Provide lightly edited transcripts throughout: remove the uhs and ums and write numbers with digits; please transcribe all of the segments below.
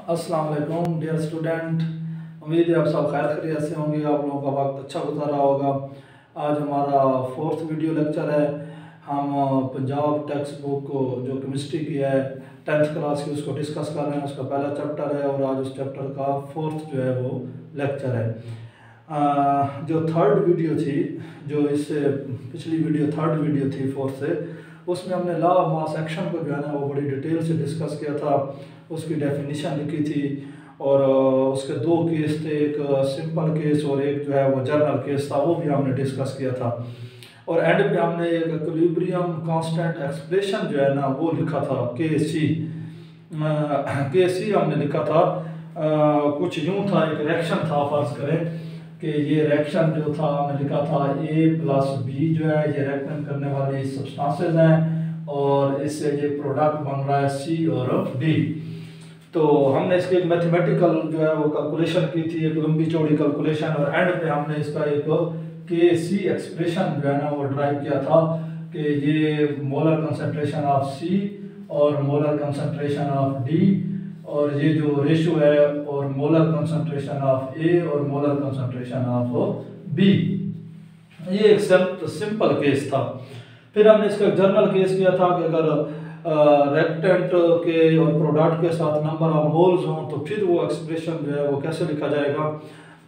अस्सलाम वालेकुम dear student, उम्मीद है आप सब खैर खैरियत से होंगे। आप लोगों का वक्त अच्छा गुजारा होगा। आज हमारा 4th वीडियो लेक्चर है। हम पंजाब टेक्स्ट बुक जो केमिस्ट्री की है 10th क्लास की उसको डिस्कस कर रहे हैं। उसका पहला चैप्टर है और आज उस चैप्टर का 4th जो है वो लेक्चर है। जो 3rd वीडियो थी, जो इससे पिछली वीडियो 3rd वीडियो थी 4th से, उसमें हमने लॉ ऑफ मास एक्शन को जो है ना वो बड़ी डिटेल से डिस्कस किया था। उसकी डेफिनेशन लिखी थी और उसके 2 केस थे, एक सिंपल केस और एक जो है वो जर्नल केस था, वो भी हमने डिस्कस किया था। और एंड पे हमने एक इक्विलिब्रियम कांस्टेंट एक्सप्रेशन जो है ना वो लिखा था के सी हमने लिखा था। कुछ यूँ था, एक रिएक्शन था, फर्ज करें कि ये रिएक्शन जो था हमने लिखा था A+B जो है ये रिएक्शन करने वाली सब्सटेंसेस हैं और इससे ये प्रोडक्ट बन रहा है C और D। तो हमने इसके एक मैथमेटिकल जो है वो कैलकुलेशन की थी, एक लंबी चौड़ी कैलकुलेशन, और एंड पे हमने इसका एक KC एक्सप्रेशन जो है ना वो ड्राइव किया था कि ये मोलर कंसंट्रेशन ऑफ C और मोलर कंसंट्रेशन ऑफ D और ये जो रेशो है और मोलर कंसंट्रेशन ऑफ A और मोलर कंसंट्रेशन ऑफ B, ये एक सिंपल केस था। फिर हमने इसका जर्नल केस किया था कि अगर रेक्टेंट के और प्रोडक्ट के साथ नंबर ऑफ मोल्स हों तो फिर वो एक्सप्रेशन जो है वो कैसे लिखा जाएगा।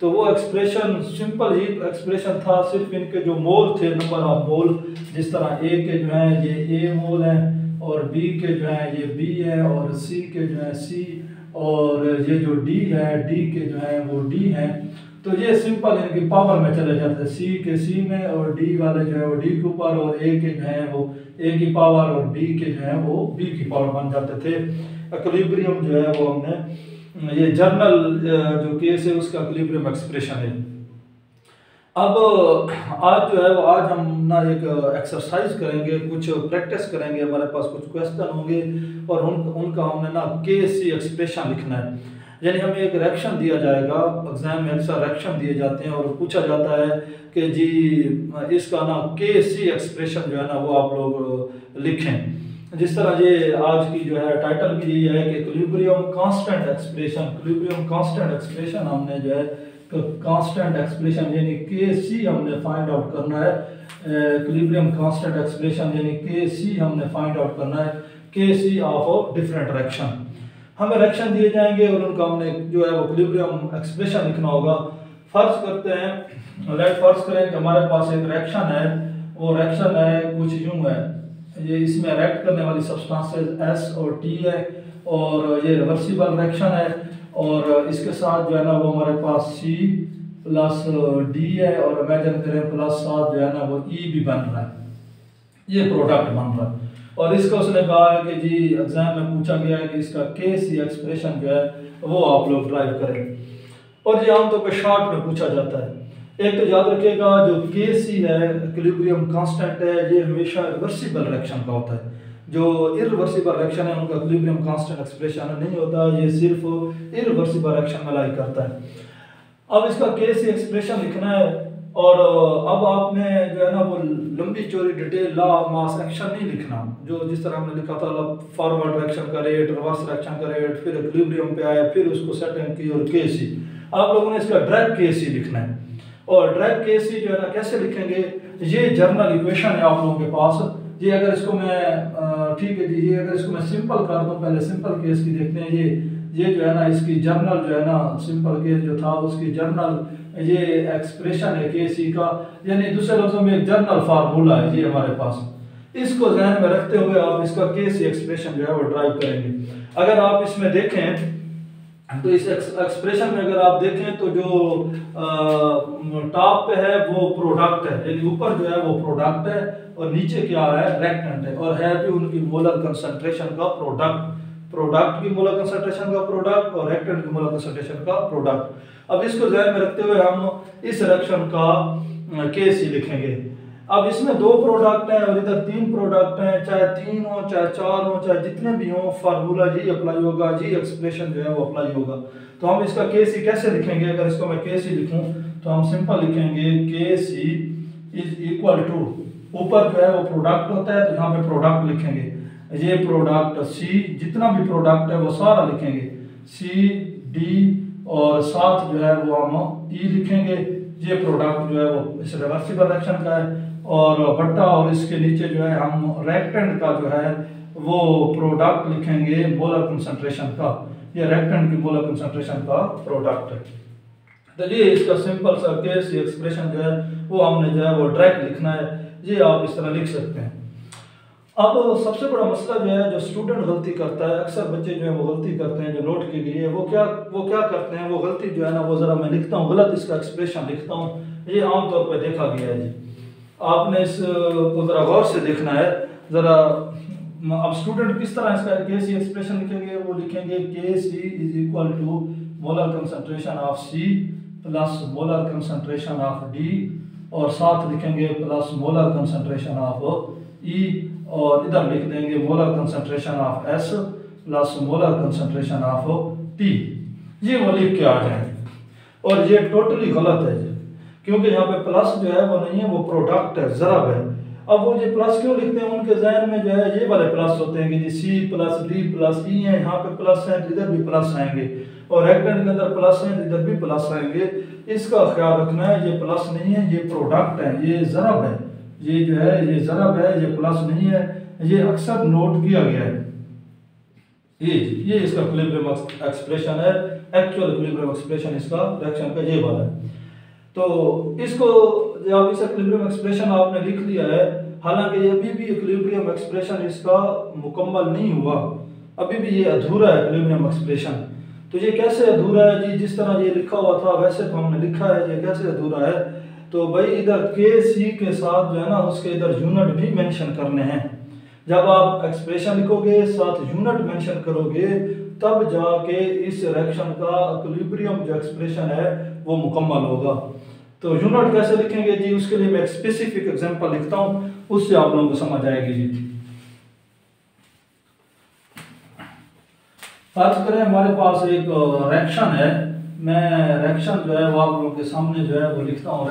तो वो एक्सप्रेशन सिंपल ही एक्सप्रेशन था, सिर्फ इनके जो मोल थे, नंबर ऑफ मोल, जिस तरह A के जो हैं ये A मोल हैं और B के जो हैं ये B है और C के जो है C और ये जो D है D के जो है वो D हैं। तो ये सिंपल इनकी पावर में चले जाते हैं, C के C में और D वाले जो है वो D के ऊपर और A के जो है वो A की पावर और B के जो है वो B की पावर बन जाते थे। इक्विलिब्रियम जो है वो हमने ये जर्नल जो केस है उसका इक्विलिब्रियम एक्सप्रेशन है। अब आज जो है वो आज हम ना एक एक्सरसाइज करेंगे, कुछ प्रैक्टिस करेंगे, हमारे पास कुछ क्वेश्चन होंगे और उनका हमने ना KC एक्सप्रेशन लिखना है। यानी हमें एक रिएक्शन दिया जाएगा, एग्जाम में अक्सर रिएक्शन दिए जाते हैं और पूछा जाता है कि जी इसका ना KC एक्सप्रेशन जो है ना वो आप लोग लिखें। जिस तरह ये आज की जो है टाइटल भी यही है कि equilibrium constant expression. Equilibrium constant expression हमने जो है कांस्टेंट एक्सप्रेशन यानी KC हमने फाइंड आउट करना है। इक्विलिब्रियम कांस्टेंट एक्सप्रेशन यानी KC हमने फाइंड आउट करना है, KC ऑफ डिफरेंट रिएक्शन। हमें रिएक्शन दिए जाएंगे और उनका हमने जो है वो इक्विलिब्रियम एक्सप्रेशन लिखना होगा। फर्ज करते हैं, फर्ज करें कि हमारे पास एक रिएक्शन है, वो रिएक्शन है कुछ यूं है, ये इसमें रिएक्ट करने वाली सब्सटेंसेस S और T है और ये रिवर्सिबल रिएक्शन है और इसके साथ जो है ना वो हमारे पास C प्लस D है और इमेजिन करें प्लस साथ जो है ना वो E भी बन रहा है, ये प्रोडक्ट बन रहा है। और इसका उसने कहा है कि जी एग्जाम में पूछा गया है कि इसका KC एक्सप्रेशन जो है वो आप लोग ड्राइव करें और ये आमतौर पर शॉर्ट में पूछा जाता है। एक तो याद रखिएगा जो KC है इक्विलिब्रियम कांस्टेंट है, ये हमेशा रिवर्सिबल रिएक्शन का होता है। जो इरिवर्सिबल रिएक्शन है उनका इक्विलिब्रियम कांस्टेंट एक्सप्रेशन नहीं होता, ये सिर्फ इरिवर्सिबल रिएक्शन में लाई करता है। अब इसका KC एक्सप्रेशन लिखना है और अब आपने जो है ना वो लंबी चौड़ी detail law of mass action नहीं लिखना, जो जिस तरह हमने लिखा था फॉरवर्ड रिएक्शन का रेट, रिवर्स रिएक्शन का रेट, फिर इक्विलिब्रियम पे आए, फिर उसको सेटिंग की और KC। आप लोगों ने इसका डायरेक्ट KC लिखना है और डायरेक्ट KC जो है ना कैसे लिखेंगे, ये जर्नल इक्वेशन है आप लोगों के पास। ये अगर इसको मैं ठीक है जी, ये अगर इसको मैं सिंपल कर दूं, पहले सिंपल केस की देखते हैं। ये जो है ना इसकी जर्नल जो है ना सिंपल केस जो था उसकी जर्नल ये एक्सप्रेशन है KC का, यानी दूसरे लफ्जों में एक जर्नल फार्मूला है ये हमारे पास। इसको ध्यान में रखते हुए आप इसका KC एक्सप्रेशन जो है वो ड्राइव करेंगे। अगर आप इसमें देखें तो इस एक्सप्रेशन में अगर आप देखें तो जो टॉप पे है वो प्रोडक्ट है, यानी ऊपर जो है वो प्रोडक्ट है और नीचे क्या है रिएक्टेंट है और है भी उनकी मोलर कंसंट्रेशन का प्रोडक्ट की मोलर कंसंट्रेशन का प्रोडक्ट और रिएक्टेंट की मोलर कंसंट्रेशन का प्रोडक्ट। अब इसको ध्यान में रखते हुए हम इस रिएक्शन का KC लिखेंगे। अब इसमें 2 प्रोडक्ट हैं और इधर 3 प्रोडक्ट हैं, चाहे 3 हो चाहे 4 हो चाहे जितने भी हो, फार्मूला जी अप्लाई होगा, जी एक्सप्रेशन जो है वो अप्लाई होगा। तो हम इसका KC कैसे लिखेंगे, अगर इसको मैं KC लिखूं तो हम सिंपल लिखेंगे KC इज इक्वल टू, ऊपर जो है वो प्रोडक्ट होता है तो यहाँ पे प्रोडक्ट लिखेंगे, ये प्रोडक्ट C जितना भी प्रोडक्ट है वो सारा लिखेंगे, सी डी और साथ जो है वो हम ई लिखेंगे। ये प्रोडक्ट जो है वो इस रिवर्सिबल रिएक्शन का है। और बट्टा और इसके नीचे जो है हम रेक्टेंट का जो है वो प्रोडक्ट लिखेंगे मोलर कंसंट्रेशन का। ये रेक्टेंट की मोलर कंसंट्रेशन का प्रोडक्ट है। तो ये इसका सिंपल सा केस एक्सप्रेशन जो है वो हमने जो है वो डायरेक्ट लिखना है। ये आप इस तरह लिख सकते हैं। अब सबसे बड़ा मसला जो है जो स्टूडेंट गलती करता है, अक्सर बच्चे जो है वो गलती करते हैं जो नोट की गई है, वो क्या करते हैं, वो गलती जो है ना वो ज़रा मैं लिखता हूँ गलत इसका एक्सप्रेशन लिखता हूँ। ये आमतौर पर देखा गया है जी। आपने इसको ज़रा गौर से देखना है ज़रा। अब स्टूडेंट किस तरह इसका के सी एक्सप्रेशन लिखेंगे, वो लिखेंगे K C is equal to molar concentration of C plus molar concentration of D और साथ लिखेंगे plus molar concentration of E और इधर लिख देंगे molar concentration of S plus molar concentration of T. ये वो लिख के आ जाएंगे और ये टोटली गलत है जी, क्योंकि यहाँ पे प्लस जो है वो नहीं है, वो प्रोडक्ट है, ज़रब है। अब वो ये प्लस क्यों लिखते हैं, उनके जहन में जो है ये वाले प्लस होते हैं कि जी सी प्लस डी प्लस ई है, यहाँ पे प्लस है तो इधर भी प्लस आएंगे और रेक्टेंगल के अंदर प्लस है तो इधर भी प्लस आएंगे। इसका ख्याल रखना है, ये प्लस नहीं है, ये प्रोडक्ट है, ये ज़रब है। ये जो है ये ज़रब है, ये प्लस नहीं है। ये अक्सर नोट किया गया है। ये इसका इक्विलिब्रियम एक्सप्रेशन है, एक्चुअल इक्विलिब्रियम एक्सप्रेशन इसका रिएक्शन का ये वाला है। तो इसको जब इस इक्विलिब्रियम एक्सप्रेशन आपने लिख लिया है, हालांकि ये अभी भी इक्विलिब्रियम एक्सप्रेशन इसका मुकम्मल नहीं हुआ, अभी भी ये अधूरा है इक्विलिब्रियम एक्सप्रेशन। तो ये कैसे अधूरा है जी, जिस तरह ये लिखा हुआ था वैसे तो हमने लिखा है, ये कैसे अधूरा है, तो भाई इधर के सी के साथ जो है ना उसके इधर यूनिट भी मेंशन करने हैं। जब आप एक्सप्रेशन लिखोगे साथ यूनिट मेंशन करोगे तब जाके इस रिएक्शन का इक्विलिब्रियम जो एक्सप्रेशन है वो मुकम्मल होगा। तो यूनिट कैसे लिखेंगे जी, उसके लिए मैं एक स्पेसिफिक एग्जांपल लिखता हूं, उससे आप लोगों को समझ आएगी जी। फर्ज करें हमारे पास एक रिएक्शन है, मैं रिएक्शन जो है वो आप लोगों के सामने जो है वो लिखता हूँ।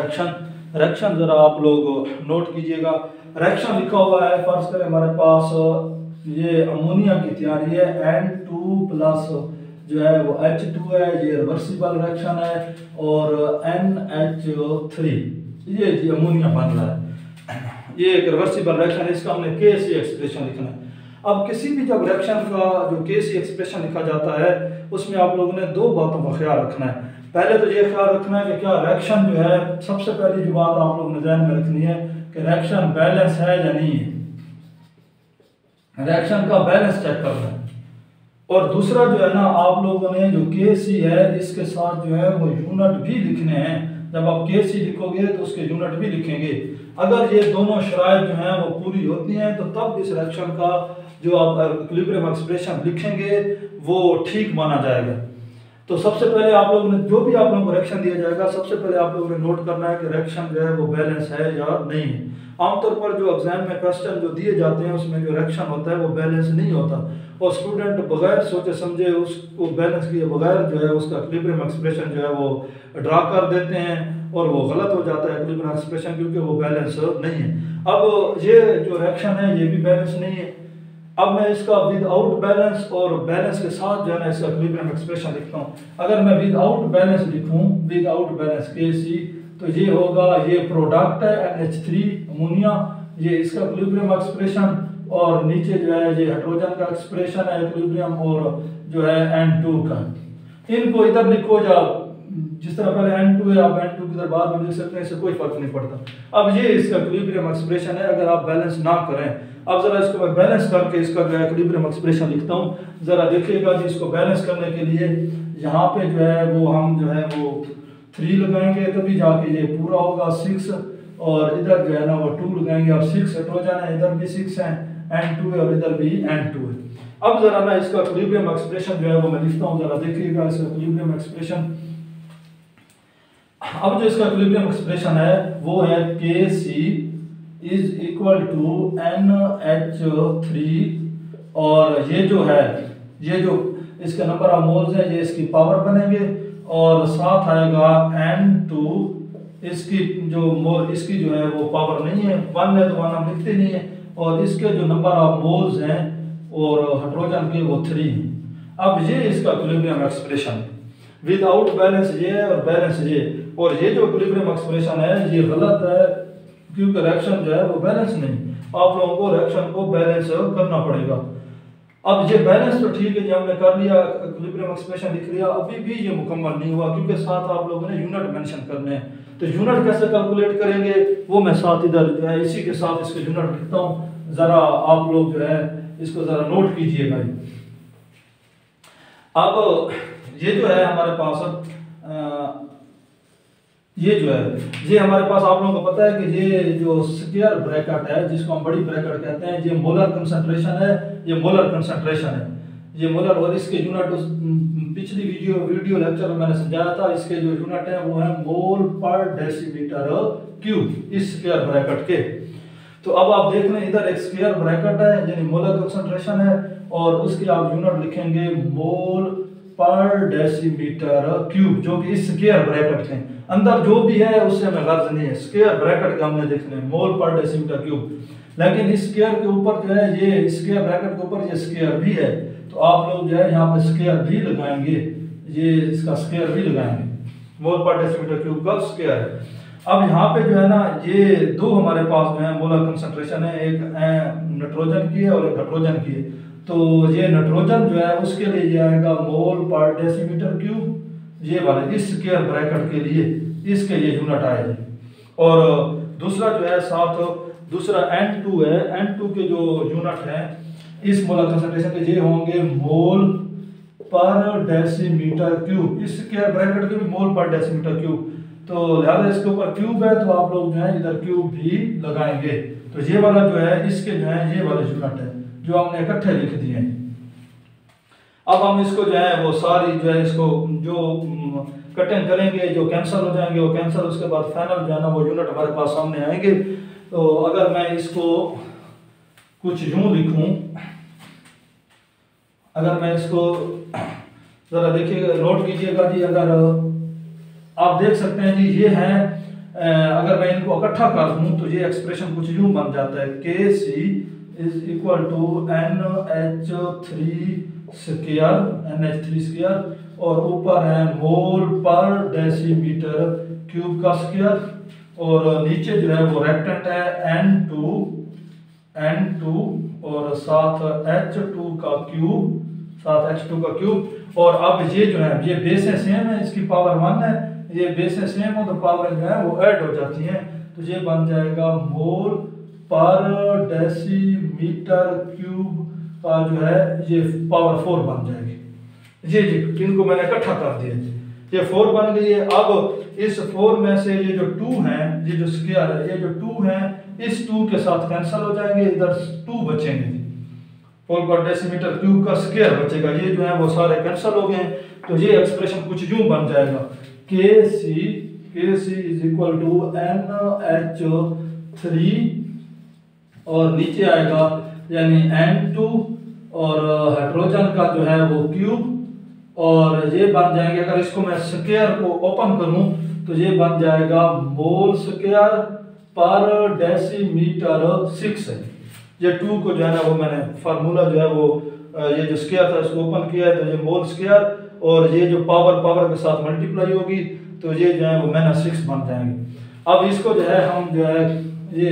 रिएक्शन जरा आप लोग नोट कीजिएगा। रिएक्शन लिखा हुआ है, फर्ज करें हमारे पास ये अमोनिया की तैयारी है, N2 प्लस जो है वो H2 है, ये रिवर्सिबल रिएक्शन है और NH3 ये जी अमोनिया बन रहा है। ये एक रिवर्सिबल रिएक्शन है, इसका हमने केसी एक्सप्रेशन लिखना है। अब किसी भी जब रिएक्शन का जो केसी एक्सप्रेशन लिखा जाता है उसमें आप लोगों ने दो बातों का ख्याल रखना है। पहले तो ये ख्याल रखना है कि क्या रिएक्शन जो है, सबसे पहली जो बात आप लोगों ने ध्यान में रखनी है कि रिएक्शन बैलेंस है या नहीं है, रिएक्शन का बैलेंस चेक करना है। और दूसरा जो है ना आप लोगों ने जो केसी है इसके साथ जो है वो यूनिट भी लिखने हैं। जब आप केसी लिखोगे तो उसके यूनिट भी लिखेंगे। अगर ये दोनों शराइत जो हैं वो पूरी होती हैं तो तब इस रिएक्शन का जो आप इक्विलिब्रियम एक्सप्रेशन लिखेंगे वो ठीक माना जाएगा। तो सबसे पहले आप लोगों ने जो भी आप लोगों को रिएक्शन दिया जाएगा, सबसे पहले आप लोगों ने नोट करना है कि रिएक्शन जो है वो बैलेंस है या नहीं है। आमतौर पर जो एग्जाम में क्वेश्चन जो दिए जाते हैं उसमें जो रिएक्शन होता है वो बैलेंस नहीं होता और स्टूडेंट बगैर सोचे समझे उसको बैलेंस किए बगैर जो है उसका इक्विलिब्रियम एक्सप्रेशन जो है वो ड्रा कर देते हैं और वो गलत हो जाता है इक्विलिब्रियम एक्सप्रेशन, क्योंकि वो बैलेंस नहीं है। अब ये जो रिएक्शन है ये भी बैलेंस नहीं है। अब मैं इसका विदाउट बैलेंस और बैलेंस के साथ जो है ना इसका इक्विलिब्रियम एक्सप्रेशन लिखता हूँ। अगर मैं विदाउट बैलेंस लिखूँ, विदाउट बैलेंस केसी, तो ये होगा, ये प्रोडक्ट है NH3 अमोनिया, ये इसका इक्विलिब्रियम एक्सप्रेशन और नीचे जो है ये हाइड्रोजन का एक्सप्रेशन है इक्विलिब्रियम और जो है N2 का। इनको इधर लिखो या जिस तरह पहले N2 है आप N2 की तरह बाद में लिख सकते हैं, इससे कोई फर्क नहीं पड़ता। अब ये इसका इक्विलिब्रियम एक्सप्रेशन है अगर आप बैलेंस ना करें। अब जरा इसको मैं बैलेंस करके इसका जो है इक्विलिब्रियम एक्सप्रेशन लिखता हूँ, जरा देखिएगा जी। इसको बैलेंस करने के लिए यहाँ पे जो है वो हम जो है वो 3 लगाएंगे तभी जाके ये पूरा होगा 6 और इधर जो है ना वो 2 लगाएंगे और 6 हाइड्रोजन है, इधर भी 6 है, N2 है और इधर भी N2 है। अब जरा मैं इसका इक्विलिब्रियम एक्सप्रेशन जो है वो मैं लिखता हूँ, जरा देखिएगा इसका इक्विलिब्रियम एक्सप्रेशन। अब जो इसका इक्विलिब्रियम एक्सप्रेशन है वो है KC is equal to NH3 और ये जो है ये जो इसके नंबर ऑफ मोल्स है ये इसकी पावर बनेंगे और साथ आएगा N2, इसकी जो है वो पावर नहीं है, 1 है तो 1 हम लिखते नहीं है और इसके जो नंबर ऑफ मोल्स हैं और हाइड्रोजन के वो 3 हैं। अब ये इसका इक्विलिब्रियम एक्सप्रेशन विदाउट बैलेंस ये और बैलेंस ये, और ये जो इक्विलिब्रियम एक्सप्रेशन है ये गलत है क्योंकि रिएक्शन जो है वो बैलेंस नहीं, आप लोगों को रिएक्शन को बैलेंस करना पड़ेगा। अब ये बैलेंस तो ठीक है, ये हमने कर लिया, इक्विलिब्रियम एक्सप्रेशन लिख लिया, अभी भी ये मुकम्मल नहीं हुआ क्योंकि साथ आप लोगों ने यूनिट मेंशन करने हैं। तो यूनिट कैसे कैलकुलेट करेंगे वो मैं साथ इधर जो है इसी के साथ इसके यूनिट लिखता हूँ, ज़रा आप लोग जो है इसको ज़रा नोट कीजिएगा। अब ये जो है हमारे पास ये जो है ये हमारे पास आप लोगों को पता है कि ये जो स्क्वायर ब्रैकेट है जिसको हम बड़ी ब्रैकेट कहते हैं, ये मोलर कंसंट्रेशन है, ये मोलर कंसंट्रेशन है, ये मोलर, और इसके यूनिट पिछली वीडियो लेक्चर में मैंने समझाया था, इसके जो यूनिट है वो है मोल पर डेसीमीटर क्यूब इस स्क्वायर ब्रैकेट के। तो अब आप देख लें इधर एक स्क्वायर ब्रैकेट है यानी मोलर कंसंट्रेशन है, और उसके आप यूनिट लिखेंगे मोल पर डेसीमीटर क्यूब, जो कि इस स्क्वायर ब्रैकेट के अंदर जो भी है उससे हमें गर्ज नहीं है, स्क्वायर ब्रैकेट के हमने देखने हैं मोल पर डेसीमीटर क्यूब। लेकिन इस स्क्वायर के ऊपर जो है ये स्क्वायर ब्रैकेट के ऊपर ये स्क्वायर भी है, तो आप लोग जो है यहाँ पे स्क्वायर भी लगाएंगे, ये इसका स्क्वायर भी लगाएंगे, मोल पर डेसीमीटर क्यूब का स्क्वायर है। अब यहाँ पे जो है ना ये दो हमारे पास जो है मोलर कंसंट्रेशन है, एक नाइट्रोजन की है और एक हाइड्रोजन की है। तो ये नाइट्रोजन जो है उसके लिए ये आएगा मोल पर डेसीमीटर क्यूब, ये वाले इस स्क्वायर ब्रैकेट के लिए इसके ये यूनिट आएगी। और दूसरा जो है साथ दूसरा N2 है, N2 के जो यूनिट हैं इस मोलर कंसंट्रेशन के ये होंगे मोल पर डेसीमीटर क्यूब, इस स्क्वायर ब्रैकेट के भी मोल पर डेसीमीटर क्यूब, तो लिहाजा इसके ऊपर क्यूब है तो आप लोग जो है इधर क्यूब भी लगाएंगे। तो ये वाला जो है इसके जो है ये वाले यूनिट है जो हमने इकट्ठे लिख दिए हैं। अब हम इसको जो है वो सारी जो है इसको जो कटिंग करेंगे, जो कैंसिल हो जाएंगे वो कैंसिल, उसके बाद फाइनल जो है ना वो यूनिट हमारे पास सामने आएंगे। तो अगर मैं इसको कुछ यूं लिखूं, अगर मैं इसको जरा देखिएगा नोट कीजिएगा जी, अगर आप देख सकते हैं जी ये है, अगर मैं इनको इकट्ठा कर दूं तो ये एक्सप्रेशन कुछ यूं बन जाता है, KC is equal to NH3 square और ऊपर है मोल पर डेसीमीटर क्यूब का स्क्वायर, और नीचे जो है वो रेक्टेंट है N2 और साथ H2 का क्यूब, और अब ये जो है ये बेसें सेम है, इसकी पावर 1 है, ये बेसें सेम हो तो पावर जो है वो ऐड हो जाती हैं, तो ये बन जाएगा मोल पर डेसीमीटर क्यूब का जो है ये पावर 4 बन जाएगी। जी इनको मैंने इकट्ठा कर दिया, ये 4 बन गई है। अब इस 4 में से ये जो 2 हैं, ये जो स्क्वायर है, ये जो 2 हैं इस 2 के साथ कैंसिल हो जाएंगे, इधर 2 बचेंगे, मोल पर डेसीमीटर क्यूब का स्क्वायर बचेगा, ये जो है वो सारे कैंसिल हो गए। तो ये एक्सप्रेशन कुछ यूं बन जाएगा, KC is equal to NH3 और नीचे आएगा यानी N2 और हाइड्रोजन का जो है वो क्यूब, और ये बन जाएंगे, अगर इसको मैं स्क्वायर को ओपन करूं तो ये बन जाएगा मोल स्क्वायर पर डेसीमीटर 6 है। ये 2 को जो है ना वो मैंने फार्मूला जो है वो ये जो स्क्वायर था इसको ओपन किया है, तो ये मोल स्क्वायर और ये जो पावर के साथ मल्टीप्लाई होगी तो ये जो है वो -6 बन जाएंगे। अब इसको जो है हम जो है ये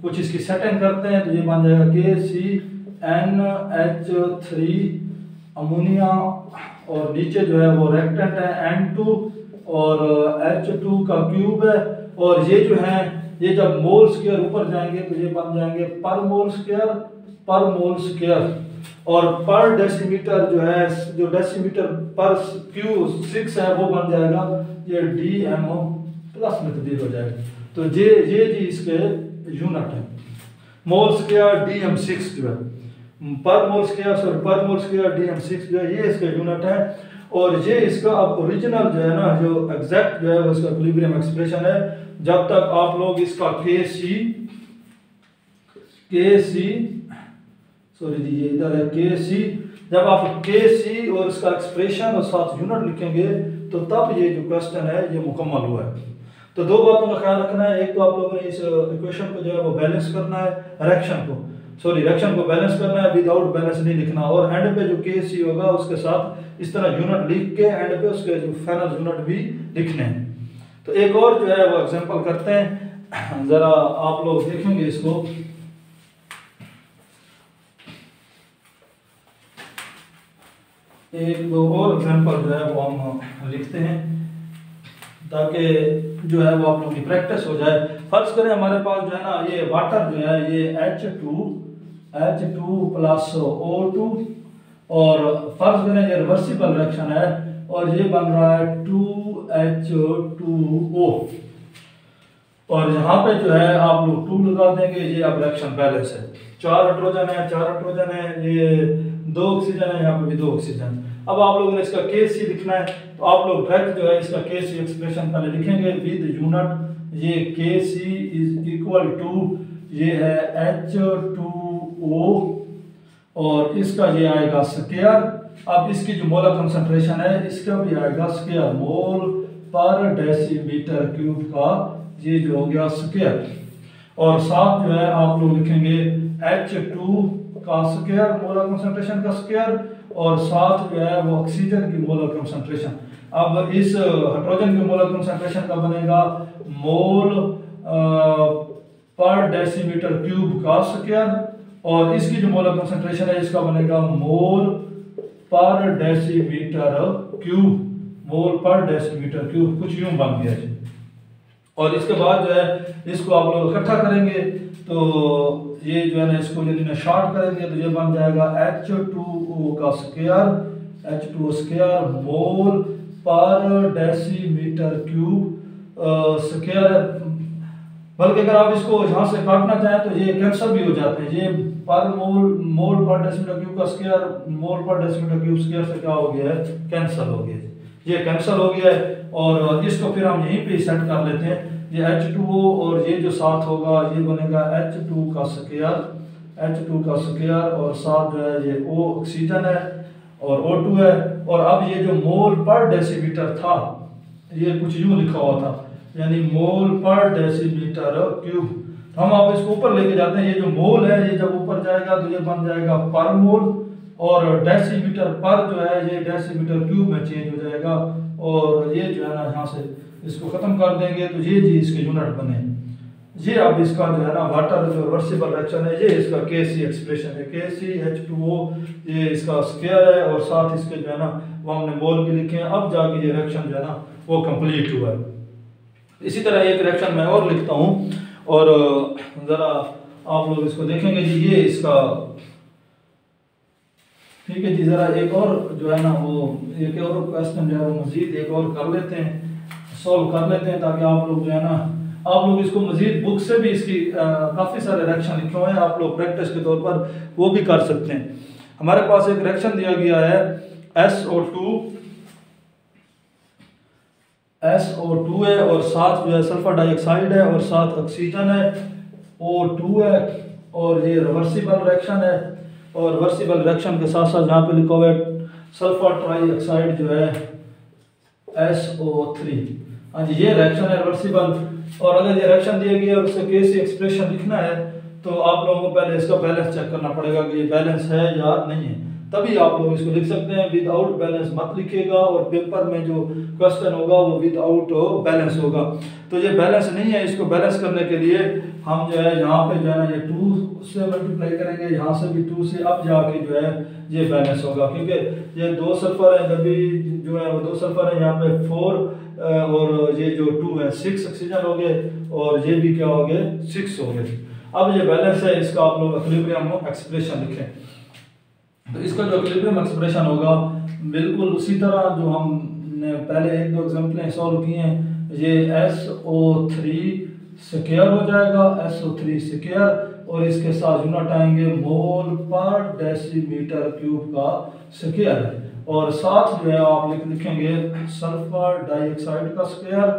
कुछ इसकी सेटिंग करते हैं, तो ये बन जाएगा KCNH3 अमोनिया, और नीचे जो है वो रेक्टेंट है N2 और H2 का क्यूब है, और ये जो है ये जब मोल स्क्वायर ऊपर जाएंगे तो ये बन जाएंगे पर मोल स्क्वायर, और पर डेसीमीटर जो है जो डेसीमीटर पर क्यूब 6 है वो बन जाएगा ये DM प्लस में तब्दील हो जाएगा। तो ये जी इसके यूनिट है, मोल स्क्वायर DM6 जो है पर मोल स्क्वायर DM6 जो है ये इसका यूनिट है, और ये इसका अब ओरिजिनल जो है ना जो एग्जैक्ट जो है वो इसका इक्विलिब्रियम एक्सप्रेशन है। जब तक आप लोग इसका KC जब आप KC और इसका एक्सप्रेशन और साथ यूनिट लिखेंगे तो तब ये जो क्वेश्चन है ये मुकम्मल हुआ है। तो दो बातों का ख्याल रखना है, एक तो आप लोगों ने इस इक्वेशन को जो है वो बैलेंस करना है रिएक्शन को, सॉरी रिएक्शन को बैलेंस करना है, विदाउट बैलेंस नहीं लिखना। और एंड पे जो KC होगा उसके साथ इस तरह यूनिट लिख के एंड पे उसके जो फाइनल यूनिट भी लिखने हैं। तो एक और जो है वो एग्जांपल करते हैं, जरा आप लोग देखेंगे इसको। एक दो और एग्जांपल जो है वो हम लिखते हैं ताकि जो है वो आप लोगों की प्रैक्टिस हो जाए। फर्ज करें हमारे पास जो है ना ये वाटर जो है ये H2 प्लस O2 और फर्ज करें ये रिवर्सिबल रिएक्शन है और ये बन रहा है 2H2O और यहाँ पे जो है आप लोग 2 लगा देंगे। ये अब रिएक्शन बैलेंस है, 4 हाइड्रोजन है, ये 2 ऑक्सीजन है, यहाँ पे भी 2 ऑक्सीजन। अब आप लोगों ने इसका KC लिखना है तो आप लोग डायरेक्ट जो है इसका KC एक्सप्रेशन पहले लिखेंगे विद यूनिट। ये KC इज इक्वल टू ये है H2O और इसका ये आएगा स्क्वायर। अब इसकी जो मोलर कंसंट्रेशन है इसका भी आएगा स्क्वायर, मोल पर डेसीमीटर क्यूब का ये जो हो गया स्क्वायर। और साथ जो है आप लोग लिखेंगे H2 का स्क्वायर, मोलर कंसंट्रेशन का स्क्वायर, और साथ जो है वो ऑक्सीजन की मोलर कंसंट्रेशन। अब इस हाइड्रोजन की मोलर कंसंट्रेशन का बनेगा मोल पर डेसीमीटर क्यूब का स्क्वायर और इसकी जो मोलर कंसंट्रेशन है इसका बनेगा मोल पर डेसीमीटर क्यूब, मोल पर डेसीमीटर क्यूब, कुछ यूं बन गया जी। और इसके बाद जो है इसको आप लोग इकट्ठा करेंगे तो ये जो है ना इसको यदि शॉर्ट करेंगे तो ये बन जाएगा H2O का स्क्वायर, H2O स्क्वायर मोल पर डेसीमीटर क्यूब स्क्वायर। बल्कि अगर आप इसको यहाँ से काटना चाहें तो ये कैंसिल भी हो जाते हैं। ये पर मोल पर डेसीमीटर क्यूब का स्क्वायर, मोल पर डेसीमीटर क्यूब स्क्वायर से क्या हो गया है, कैंसिल हो गया है, ये कैंसिल हो गया है। और इसको फिर हम यहीं पे सेट कर लेते हैं। ये H2O और ये जो साथ होगा ये बनेगा H2 का स्क्वायर, H2 का स्क्वायर और साथ जो है ये O ऑक्सीजन है और O2 है। और अब ये जो मोल पर डेसीमीटर था ये कुछ यूं लिखा हुआ था, यानी मोल पर डेसीमीटर क्यूब। हम आप इसको ऊपर लेके जाते हैं। ये जो मोल है ये जब ऊपर जाएगा तो ये बन जाएगा पर मोल और डेसीमीटर पर जो है ये डेसीमीटर क्यूब में चेंज हो जाएगा। और ये जो है ना यहाँ से इसको खत्म कर देंगे तो ये जी इसके यूनिट बने। ये अब इसका जो है ना वाटर जो रिवर्सिबल रिएक्शन है ये इसका KC एक्सप्रेशन है, KCH2O ये इसका स्क्वायर है और साथ इसके जो है ना वो हमने मोल भी लिखे हैं। अब जाके ये रिएक्शन जो है ना वो कंप्लीट हुआ है। इसी तरह एक रिएक्शन मैं और लिखता हूँ और ज़रा आप लोग इसको देखेंगे जी। ये इसका ठीक है जी। ज़रा एक और जो है ना वो एक और क्वेश्चन जो है वो मज़ीद एक और कर लेते हैं, सॉल्व कर लेते हैं ताकि आप लोग जो है ना आप लोग इसको मज़ीद बुक से भी इसकी काफ़ी सारे रिएक्शन लिखे हुए हैं, आप लोग प्रैक्टिस के तौर पर वो भी कर सकते हैं। हमारे पास एक रिएक्शन दिया गया है SO2 है और साथ जो है सल्फर डाइऑक्साइड है और साथ ऑक्सीजन है, O2 है और ये रिवर्सिबल रिएक्शन है। और रिवर्सिबल रिएक्शन के साथ साथ यहाँ पे लिखा हुआ है सल्फर ट्राइऑक्साइड जो है SO3। हाँ जी ये रिएक्शन है रिवर्सिबल। और अगर ये रिएक्शन दिया गया और उसका KC एक्सप्रेशन लिखना है तो आप लोगों को पहले इसका बैलेंस चेक करना पड़ेगा कि ये बैलेंस है या नहीं है, तभी आप लोग इसको लिख सकते हैं। विदाउट बैलेंस मत लिखिएगा और पेपर में जो क्वेश्चन होगा वो विदाउट बैलेंस होगा। तो ये बैलेंस नहीं है, इसको बैलेंस करने के लिए हम जो है यहाँ पे जो है ना ये 2 से मल्टीप्लाई करेंगे, यहाँ से भी 2 से, अब जाके जो है ये बैलेंस होगा। क्योंकि ये 2 सल्फर है, जब भी जो है वो 2 सल्फर है, यहाँ पे 4 और ये जो 2 है 6 ऑक्सीजन हो गए और ये भी क्या हो गए 6 हो गए। अब ये बैलेंस है, इसका आप लोग इक्विलिब्रियम एक्सप्रेशन लिखें। तो इसका जो इक्विलिब्रियम एक्सप्रेशन होगा बिल्कुल उसी तरह जो हमने पहले 1-2 एग्जाम्पलें सॉल्व किए हैं। ये SO3 स्क्वायर हो जाएगा, SO3 स्क्वायर और इसके साथ यूनिट आएंगे मोल पर डेसीमीटर क्यूब का स्क्वायर है। और साथ जो है आप लिखेंगे सल्फर डाइऑक्साइड का स्क्वायर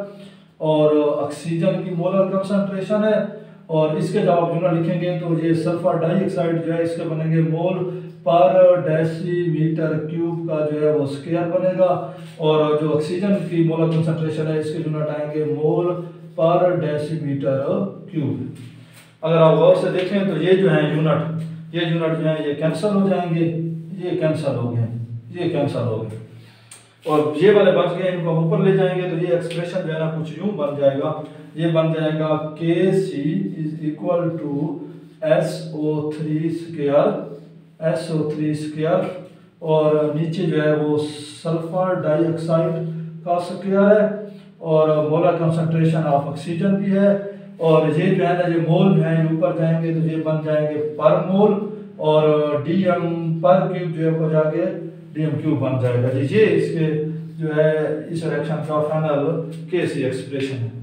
और ऑक्सीजन की मोलर कंसंट्रेशन है। और इसके जब आप यूनिट लिखेंगे तो ये सल्फर डाइऑक्साइड जो है इसके बनेंगे मोल पर डेसीमीटर क्यूब का जो है वो स्क्वायर बनेगा। और जो ऑक्सीजन की मोलर कंसंट्रेशन है इसके यूनिट आएंगे मोल पर डेसीमीटर क्यूब। अगर आप गौर से देखें तो ये जो है यूनिट, ये यूनिट जो है ये कैंसिल हो जाएंगे, ये कैंसिल हो गए, ये कैंसिल हो गए, और ये वाले बच गए, इनको हम ऊपर ले जाएंगे तो ये एक्सप्रेशन जो है ना कुछ यूं बन जाएगा, ये बन जाएगा Kc is equal to SO3 square, और नीचे जो है वो सल्फर डाइऑक्साइड का स्क्वायर है, और मोलर कंसंट्रेशन ऑफ ऑक्सीजन भी है, और ये जो है ना ये मोल है, ऊपर जाएंगे तो ये बन जाएंगे पर मोल, और dm पर क्यूब जो है वो जाके dm क्यूब बन जाएगा जी। ये इसके जो है इस रिएक्शन का फाइनल Kc एक्सप्रेशन है।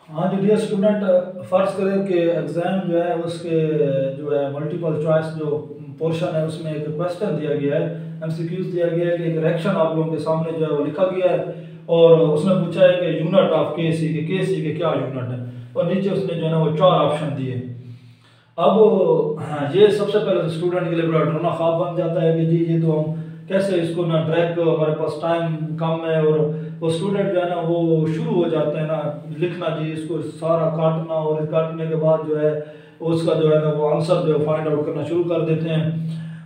हाँ जी डियर स्टूडेंट, फर्ज करें कि एग्ज़ाम जो है उसके जो है मल्टीपल चॉइस जो पोर्शन है उसमें एक क्वेश्चन दिया गया है, एमसीक्यूज दिया गया है कि एक रिएक्शन आप लोगों के सामने जो है वो लिखा गया है, और उसने पूछा है कि यूनिट ऑफ Kc के क्या यूनिट है, और नीचे उसने जो है ना वो 4 ऑप्शन दिए। अब हाँ, ये सबसे पहले स्टूडेंट के लिए बड़ा डरना ख्वाब बन जाता है कि जी ये तो हम कैसे इसको ना ट्रैक, हमारे पास टाइम कम है, और वो स्टूडेंट जो है ना वो शुरू हो जाते हैं ना लिखना जी, इसको सारा काटना, और काटने के बाद जो है उसका जो है ना वो आंसर जो है फाइंड आउट करना शुरू कर देते हैं,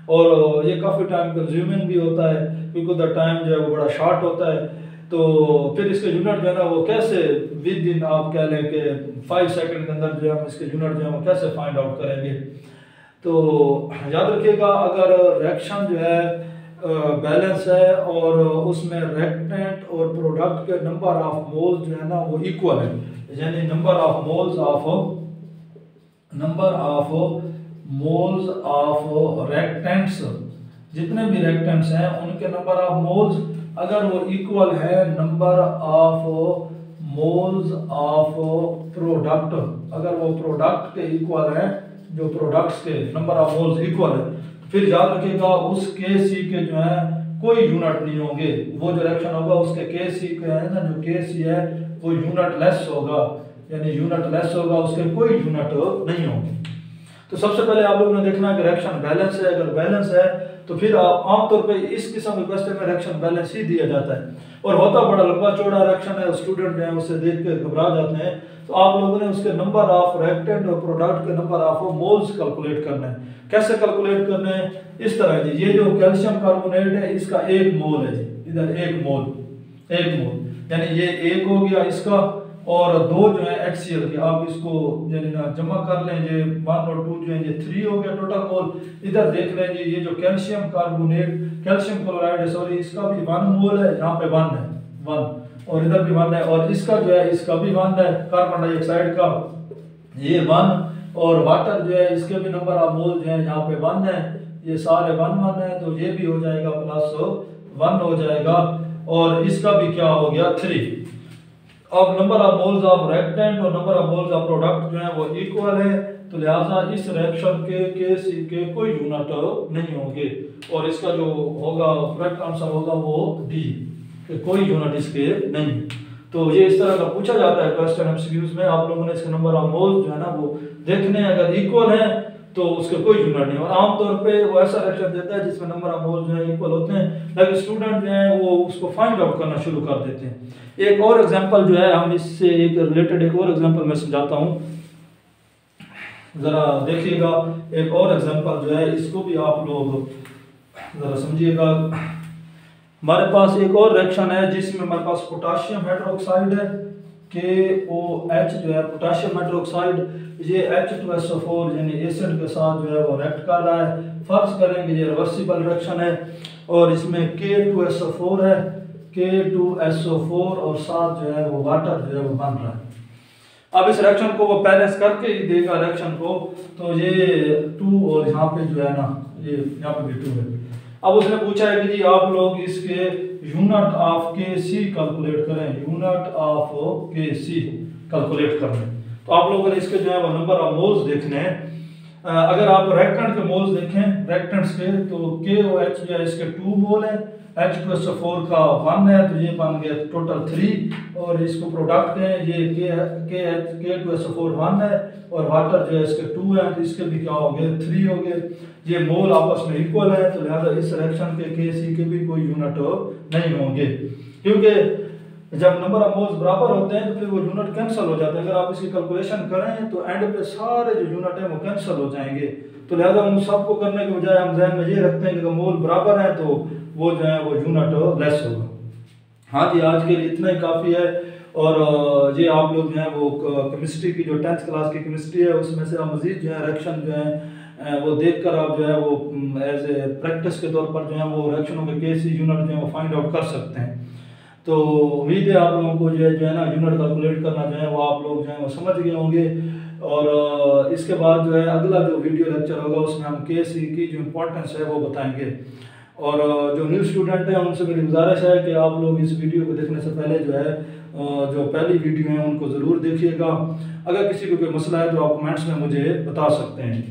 और ये काफ़ी टाइम कंज्यूमिंग भी होता है क्योंकि द टाइम जो है वो बड़ा शॉर्ट होता है। तो फिर इसके यूनिट जो है ना वो कैसे विद इन आप कह लें कि 5 सेकंड के अंदर जो है हम इसके यूनिट जो है वो कैसे फाइंड आउट करेंगे। तो याद रखिएगा, अगर रिएक्शन जो है बैलेंस है और उसमें रिएक्टेंट और प्रोडक्ट के नंबर ऑफ मोल्स जो है ना वो इक्वल है, यानी number of moles of reactants, जितने भी रिएक्टेंट्स हैं उनके नंबर ऑफ मोल्स अगर वो इक्वल है number of moles of product, अगर वो प्रोडक्ट के इक्वल है, जो प्रोडक्ट्स के नंबर ऑफ मोल्स इक्वल है, फिर याद रखिएगा उस Kc के जो है कोई यूनिट नहीं होंगे, वो जो रिएक्शन होगा उसके Kc के है ना, जो Kc है वो यूनिट लेस होगा, यानी यूनिट लेस होगा, उसके कोई यूनिट नहीं होंगे। तो सबसे पहले आप लोगों ने देखना है कि रिएक्शन बैलेंस है, अगर बैलेंस है तो फिर आमतौर पे इस किस्म के क्वेश्चन में रिएक्शन बैलेंस ही दिया जाता है, और होता बड़ा लंबा चौड़ा रिएक्शन है, स्टूडेंट जो है उससे देख के घबरा जाते हैं। तो आप लोगों ने उसके नंबर ऑफ रिएक्टेंट और प्रोडक्ट के नंबर ऑफ मोल्स कैलकुलेट करना है। कैसे कैलकुलेट करने हैं? इस तरह जी, ये जो कैल्शियम कार्बोनेट है इसका 1 मोल है जी, इधर 1 मोल, यानी ये 1 हो गया इसका, और 2 जो है HCl के, आप इसको यानी ना जमा कर लें, ये 1 और 2 जो है ये 3 हो गया टोटल मोल। इधर देख लें जी, ये जो कैल्शियम कार्बोनेट, कैल्शियम क्लोराइड है सॉरी, इसका भी 1 मोल है, यहाँ पे 1 है 1, और इधर भी 1 है, और इसका जो है इसका भी 1 है, कार्बन डाइऑक्साइड का ये 1, और वाटर जो है इसके भी नंबर ऑफ मोल जो है यहाँ पे 1 है, ये सारे 1 है, तो ये भी हो जाएगा +1 हो जाएगा, और इसका भी क्या हो गया 3। अब number of moles of reactant और number of moles of product जो है वो इक्वल है, तो लिहाजा इस रिएक्शन के Kc के कोई यूनिट नहीं होंगे, और इसका जो होगा करेक्ट आंसर होगा वो D, कि कोई यूनिट इसके नहीं। तो ये इस तरह का पूछा जाता है क्वेश्चन एमसीक्यूज में, आप लोगों ने इसके नंबर ऑफ मोल्स जो है ना वो देखने, अगर इक्वल है तो उसके कोई यूनिट नहीं, और आमतौर पे वो ऐसा रिएक्शन देता है जिसमें नंबर ऑफ मोल्स जो है इक्वल होते हैं, लेकिन स्टूडेंट जो है वो उसको फाइंड आउट करना शुरू कर देते हैं। एक और एग्जांपल जो है, हम इससे एक रिलेटेड एक और एग्जांपल मैं समझाता हूँ, जरा देखिएगा। एक और एग्जांपल जो है इसको भी आप लोग जरा समझिएगा। हमारे पास एक और रिएक्शन है जिसमें हमारे पास पोटाशियम हाइड्रोक्साइड है, KOH जो है पोटाशियम हाइड्रोक्साइड, ये H2SO4 यानी एसिड के साथ जो है वो रिएक्ट कर रहा है। फर्ज करेंगे ये रिवर्सिबल रिएक्शन है, और इसमें K2SO4 है, K2SO4 और साथ जो है वो वाटर जो है वो बन रहा है। अब इस रिएक्शन को वो बैलेंस करके ही देगा रिएक्शन को, तो ये 2 और यहाँ पे जो है ना ये यहाँ पे भी 2 है। अब उसने पूछा है कि जी आप लोग इसके यूनिट ऑफ Kc कैलकुलेट करें, यूनिट ऑफ Kc कैलकुलेट करें। तो आप लोगों ने इसके जो है वो नंबर ऑफ मोल्स देखने हैं। अगर आप रेक्टेंट के मोल्स देखें रेक्टेंट्स के, तो KOH जो है इसके 2 मोल है, H2SO4 का 1 है, तो ये बन गया टोटल 3। और इसको प्रोडक्ट है ये K2SO4 1 है और वाटर जो है इसके 2 है, तो इसके भी क्या हो गए 3 हो गए। ये मोल आपस में इक्वल है, तो लिहाजा इस रिएक्शन के KC के भी कोई यूनिट नहीं होंगे, क्योंकि जब नंबर ऑफ मोल्स बराबर होते हैं तो फिर वो यूनिट कैंसिल हो जाते हैं। अगर आप इसकी कैलकुलेशन करें तो एंड पे सारे जो यूनिट हैं वो कैंसिल हो जाएंगे। तो लिहाजा उन सबको करने के बजाय हम ध्यान में ये रखते हैं कि अगर मोल बराबर है तो वो जो है वो यूनिट लेस होगा। हाँ जी, आज के लिए इतना ही काफ़ी है। और ये आप लोग जो है वो केमिस्ट्री की जो 10th क्लास की केमिस्ट्री है उसमें से आप मजीद जो है रिएक्शन जो है वो देखकर आप जो है वो एज ए प्रैक्टिस के तौर पर जो है वो रिएक्शनों के KC यूनिट जो है वो फाइंड आउट कर सकते हैं। तो उम्मीद है आप लोगों को जो है ना यूनिट कैलकुलेट करना जो है वो आप लोग जो है वो समझ गए होंगे। और इसके बाद जो है अगला जो वीडियो लेक्चर होगा उसमें हम KC की जो इम्पोर्टेंस है वो बताएंगे। और जो न्यू स्टूडेंट हैं उनसे मेरी गुजारिश है कि आप लोग इस वीडियो को देखने से पहले जो है जो पहली वीडियो है उनको ज़रूर देखिएगा। अगर किसी को कोई मसला है तो आप कमेंट्स में मुझे बता सकते हैं।